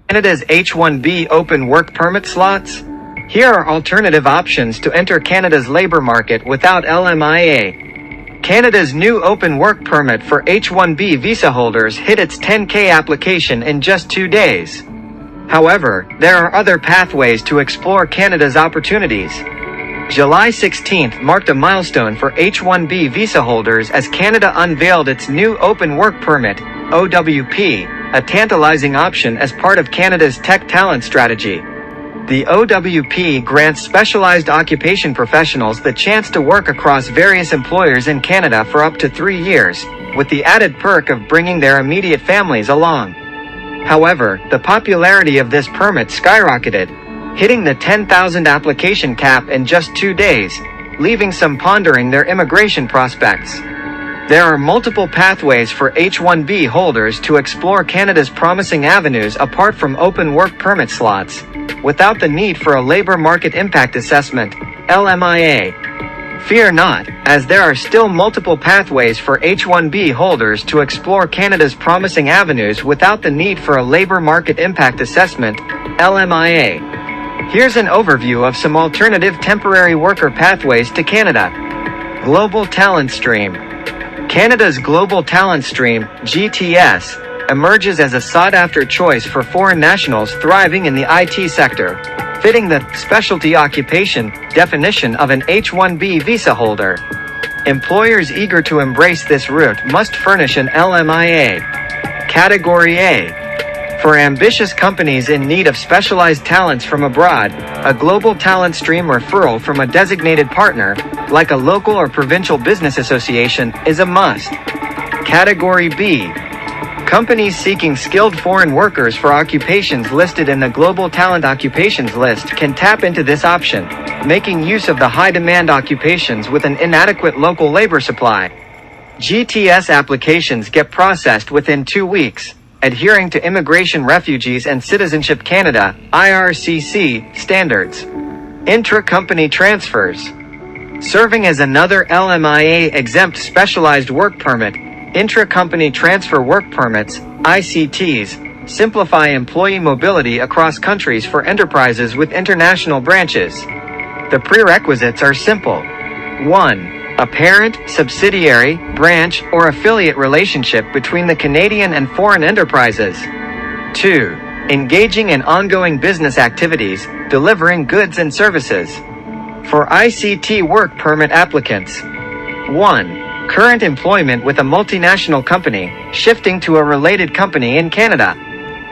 Canada's H-1B open work permit slots? Here are alternative options to enter Canada's labor market without LMIA. Canada's new open work permit for H-1B visa holders hit its 10K application in just 2 days. However, there are other pathways to explore Canada's opportunities. July 16th marked a milestone for H-1B visa holders as Canada unveiled its new open work permit, OWP, a tantalizing option as part of Canada's tech talent strategy. The OWP grants specialized occupation professionals the chance to work across various employers in Canada for up to 3 years, with the added perk of bringing their immediate families along. However, the popularity of this permit skyrocketed, hitting the 10,000 application cap in just 2 days, leaving some pondering their immigration prospects. There are multiple pathways for H-1B holders to explore Canada's promising avenues apart from open work permit slots, without the need for a labor market impact assessment, LMIA. Fear not, as there are still multiple pathways for H-1B holders to explore Canada's promising avenues without the need for a labor market impact assessment, LMIA. Here's an overview of some alternative temporary worker pathways to Canada. Global Talent Stream. Canada's Global Talent Stream, GTS, emerges as a sought-after choice for foreign nationals thriving in the IT sector, fitting the specialty occupation definition of an H-1B visa holder. Employers eager to embrace this route must furnish an LMIA. Category A. For ambitious companies in need of specialized talents from abroad, a global talent stream referral from a designated partner, like a local or provincial business association, is a must. Category B. Companies seeking skilled foreign workers for occupations listed in the Global Talent Occupations list can tap into this option, making use of the high-demand occupations with an inadequate local labor supply. GTS applications get processed within 2 weeks, adhering to Immigration, Refugees and Citizenship Canada (IRCC) standards. Intra-company transfers. Serving as another LMIA-exempt specialized work permit, intra-company transfer work permits, ICTs, simplify employee mobility across countries for enterprises with international branches. The prerequisites are simple. 1. A parent, subsidiary, branch, or affiliate relationship between the Canadian and foreign enterprises. 2. Engaging in ongoing business activities, delivering goods and services. For ICT work permit applicants. 1. Current employment with a multinational company, shifting to a related company in Canada.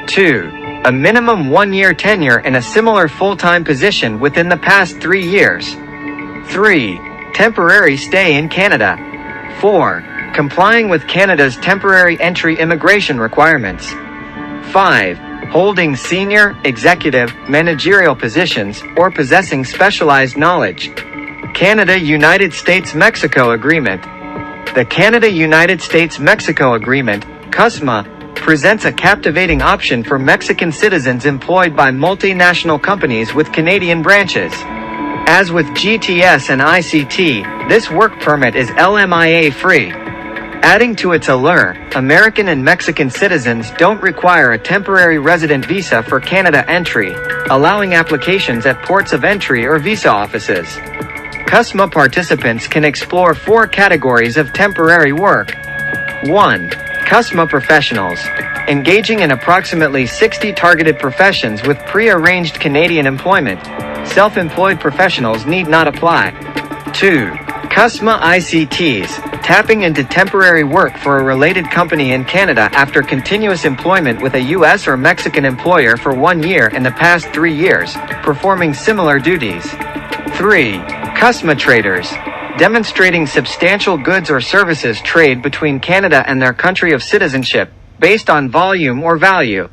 2. A minimum 1-year tenure in a similar full-time position within the past 3 years. 3. Temporary stay in Canada. 4. Complying with Canada's temporary entry immigration requirements. 5. Holding senior, executive, managerial positions, or possessing specialized knowledge. Canada-United States-Mexico Agreement. The Canada-United States-Mexico Agreement, CUSMA, presents a captivating option for Mexican citizens employed by multinational companies with Canadian branches. As with GTS and ICT, this work permit is LMIA-free. Adding to its allure, American and Mexican citizens don't require a temporary resident visa for Canada entry, allowing applications at ports of entry or visa offices. CUSMA participants can explore 4 categories of temporary work. 1. CUSMA Professionals. Engaging in approximately 60 targeted professions with pre-arranged Canadian employment. Self-employed professionals need not apply. 2. CUSMA ICTS, tapping into temporary work for a related company in Canada after continuous employment with a U.S. or Mexican employer for 1 year in the past 3 years, performing similar duties. 3. CUSMA Traders, demonstrating substantial goods or services trade between Canada and their country of citizenship, based on volume or value.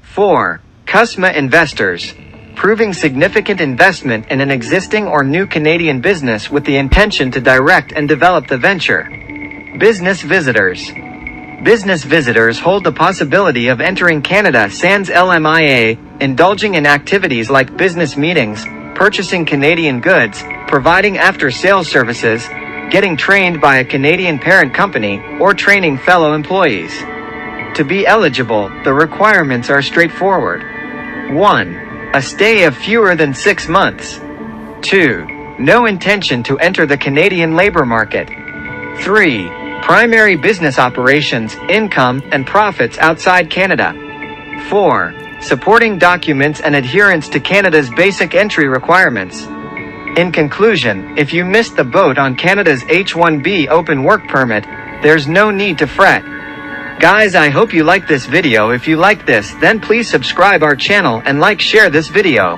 4. CUSMA Investors, proving significant investment in an existing or new Canadian business with the intention to direct and develop the venture. Business Visitors. Business visitors hold the possibility of entering Canada sans LMIA, indulging in activities like business meetings, purchasing Canadian goods, providing after-sales services, getting trained by a Canadian parent company, or training fellow employees. To be eligible, the requirements are straightforward. 1. A stay of fewer than 6 months. 2. No intention to enter the Canadian labor market. 3. Primary business operations, income, and profits outside Canada. 4. Supporting documents and adherence to Canada's basic entry requirements. In conclusion, if you missed the boat on Canada's H-1B open work permit, there's no need to fret. Guys, I hope you liked this video. If you like this, then please subscribe our channel and share this video.